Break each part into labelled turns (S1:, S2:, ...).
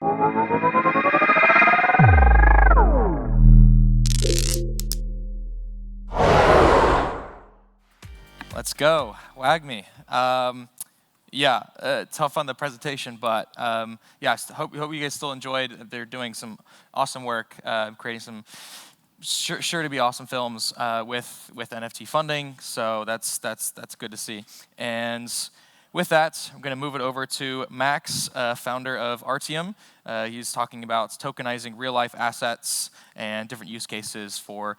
S1: Let's go. Wag me. Tough on the presentation, but hope you guys still enjoyed. They're doing some awesome work, creating some sure to be awesome films with NFT funding. So that's good to see. And with that, I'm going to move it over to Max, founder of ARTIUM. He's talking about tokenizing real-life assets and different use cases for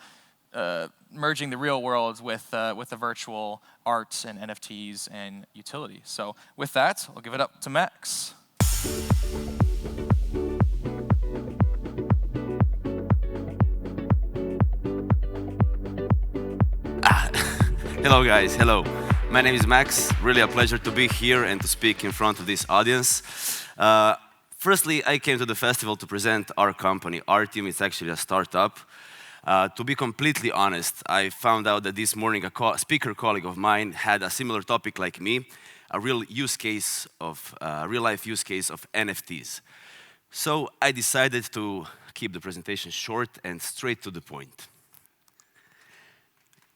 S1: merging the real world with the virtual art and NFTs and utility. So with that, I'll give it up to Max.
S2: Hello guys, hello. My name is Max. Really a pleasure to be here and to speak in front of this audience. Firstly, I came to the festival to present our company. ARTIUM is actually a startup. To be completely honest, I found out that this morning a speaker colleague of mine had a similar topic like me, a real use case of real-life use case of NFTs. So I decided to keep the presentation short and straight to the point.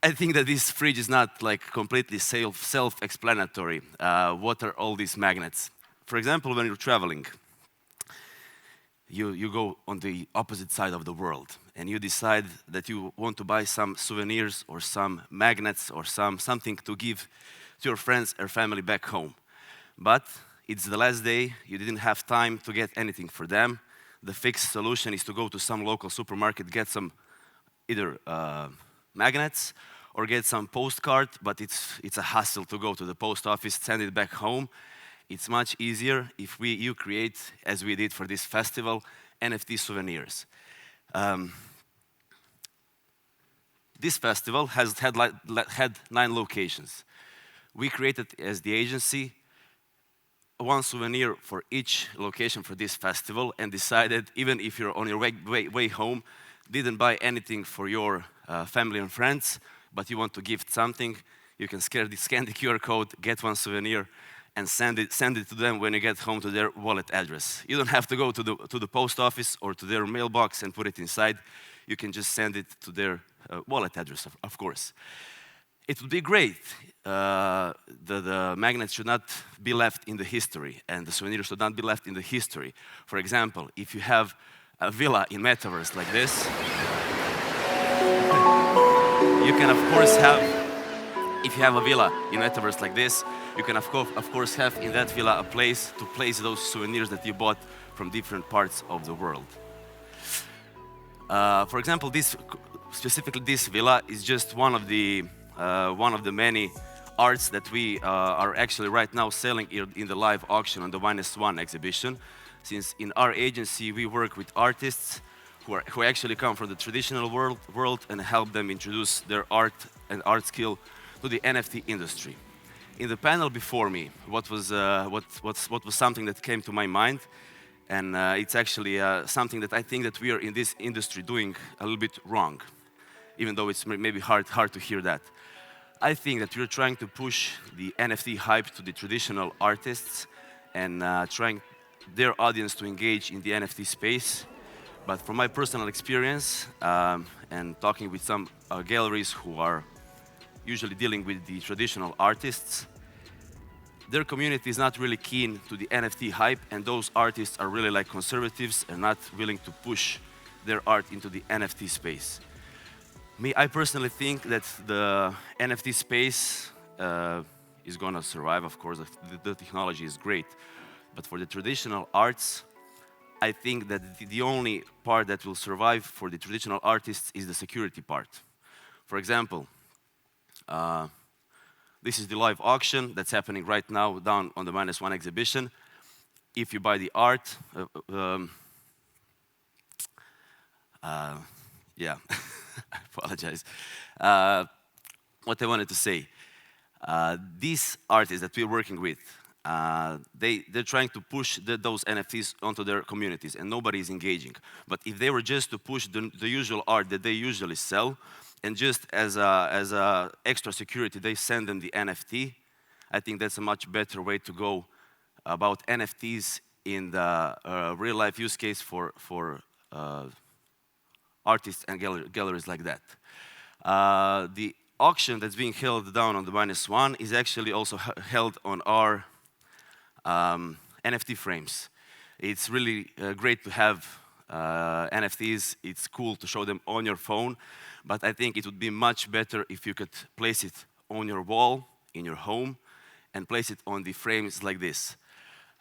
S2: I think that this fridge is not like completely self-explanatory. What are all these magnets? For example, when you're traveling, you go on the opposite side of the world and you decide that you want to buy some souvenirs or some magnets or something to give to your friends or family back home. But it's the last day, you didn't have time to get anything for them. The fixed solution is to go to some local supermarket, get some either magnets or get some postcard, but it's a hassle to go to the post office, send it back home. It's much easier if you create, as we did for this festival, NFT souvenirs. This festival has had 9 locations. We created, as the agency, one souvenir for each location for this festival and decided, even if you're on your way home, didn't buy anything for your family and friends, but you want to gift something, you can scan the QR code, get one souvenir, and send it to them when you get home to their wallet address. You don't have to go to the post office or to their mailbox and put it inside. You can just send it to their wallet address, of course. It would be great. The magnets should not be left in the history, and the souvenirs should not be left in the history. For example, if you have a villa in Metaverse like this, you can of course have, if you have a villa in Metaverse like this, you can of course have in that villa a place to place those souvenirs that you bought from different parts of the world. For example, specifically this villa is just one of the many arts that we are actually right now selling in the live auction on the -1 exhibition. Since in our agency we work with artists who actually come from the traditional world and help them introduce their art and art skill to the NFT industry. In the panel before me, what was something that came to my mind, and it's actually something that I think that we are in this industry doing a little bit wrong, even though it's maybe hard to hear that. I think that we're trying to push the NFT hype to the traditional artists and trying their audience to engage in the NFT space. But from my personal experience and talking with some galleries who are usually dealing with the traditional artists, their community is not really keen to the NFT hype, and those artists are really like conservatives and not willing to push their art into the NFT space. I personally think that the NFT space is gonna survive, of course, the technology is great, but for the traditional arts, I think that the only part that will survive for the traditional artists is the security part. For example, this is the live auction that's happening right now down on the -1 exhibition. If you buy the art, I apologize. What I wanted to say, these artists that we're working with, they're trying to push those NFTs onto their communities and nobody is engaging. But if they were just to push the usual art that they usually sell, and just as a extra security, they send them the NFT, I think that's a much better way to go about NFTs in the real-life use case for artists and galleries like that. The auction that's being held down on the -1 is actually also held on our NFT frames. It's really great to have NFTs. It's cool to show them on your phone, but I think it would be much better if you could place it on your wall, in your home, and place it on the frames like this.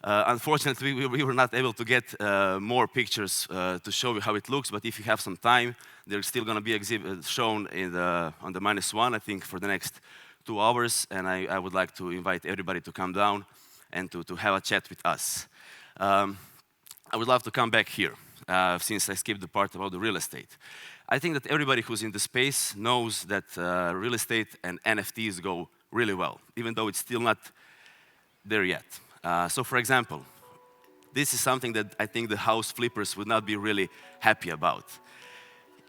S2: Unfortunately, we were not able to get more pictures to show you how it looks, but if you have some time, they're still going to be shown on the -1, I think, for the next 2 hours, and I would like to invite everybody to come down and to have a chat with us. I would love to come back here, since I skipped the part about the real estate. I think that everybody who's in the space knows that real estate and NFTs go really well, even though it's still not there yet. So for example, this is something that I think the house flippers would not be really happy about.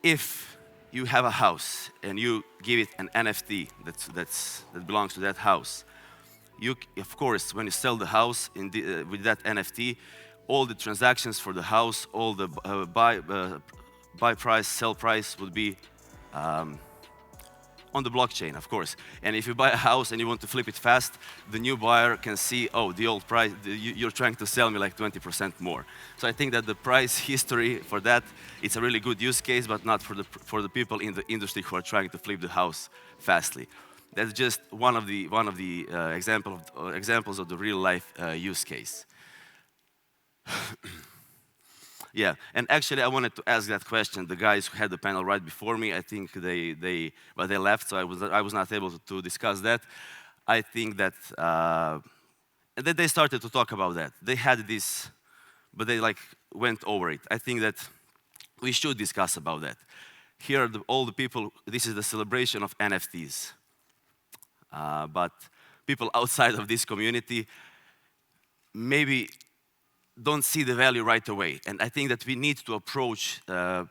S2: If you have a house and you give it an NFT that belongs to that house, of course, when you sell the house with that NFT, all the transactions for the house, all the buy price, sell price would be on the blockchain, of course. And if you buy a house and you want to flip it fast, the new buyer can see, oh, the old price, you're trying to sell me like 20% more. So I think that the price history for that, it's a really good use case, but not for the people in the industry who are trying to flip the house fastly. That's just one of the examples of the real life use case. Yeah, and actually I wanted to ask that question. The guys who had the panel right before me, I think they left, so I was not able to discuss that. I think that they started to talk about that. They had this, but they like went over it. I think that we should discuss about that. Here are all the people. This is the celebration of NFTs, but people outside of this community maybe don't see the value right away. And I think that we need to approach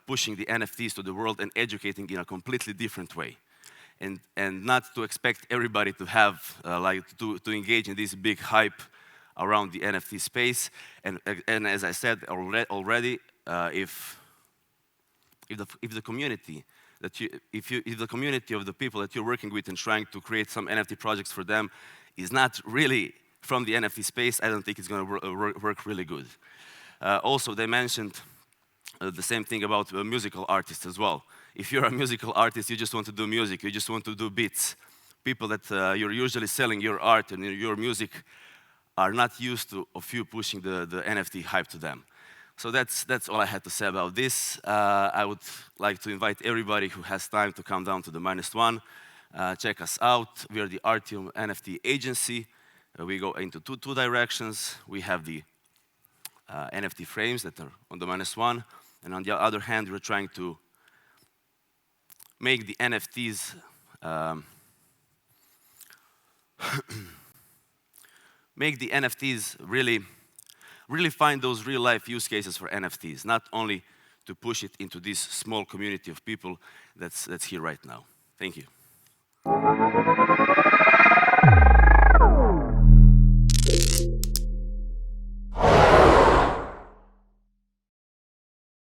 S2: pushing the NFTs to the world and educating in a completely different way. And not to expect everybody to have, to engage in this big hype around the NFT space. And as I said already, if the community if the community of the people that you're working with and trying to create some NFT projects for them is not really from the NFT space, I don't think it's going to work really good. Also, they mentioned the same thing about musical artists as well. If you're a musical artist, you just want to do music, you just want to do beats. People that you're usually selling your art and your music are not used to of you pushing the NFT hype to them. So that's all I had to say about this. I would like to invite everybody who has time to come down to the -1. Check us out. We are the ARTIUM NFT agency. We go into two directions. We have the NFT frames that are on the -1, and on the other hand, we're trying to make the NFTs really find those real-life use cases for NFTs, not only to push it into this small community of people that's here right now. Thank you.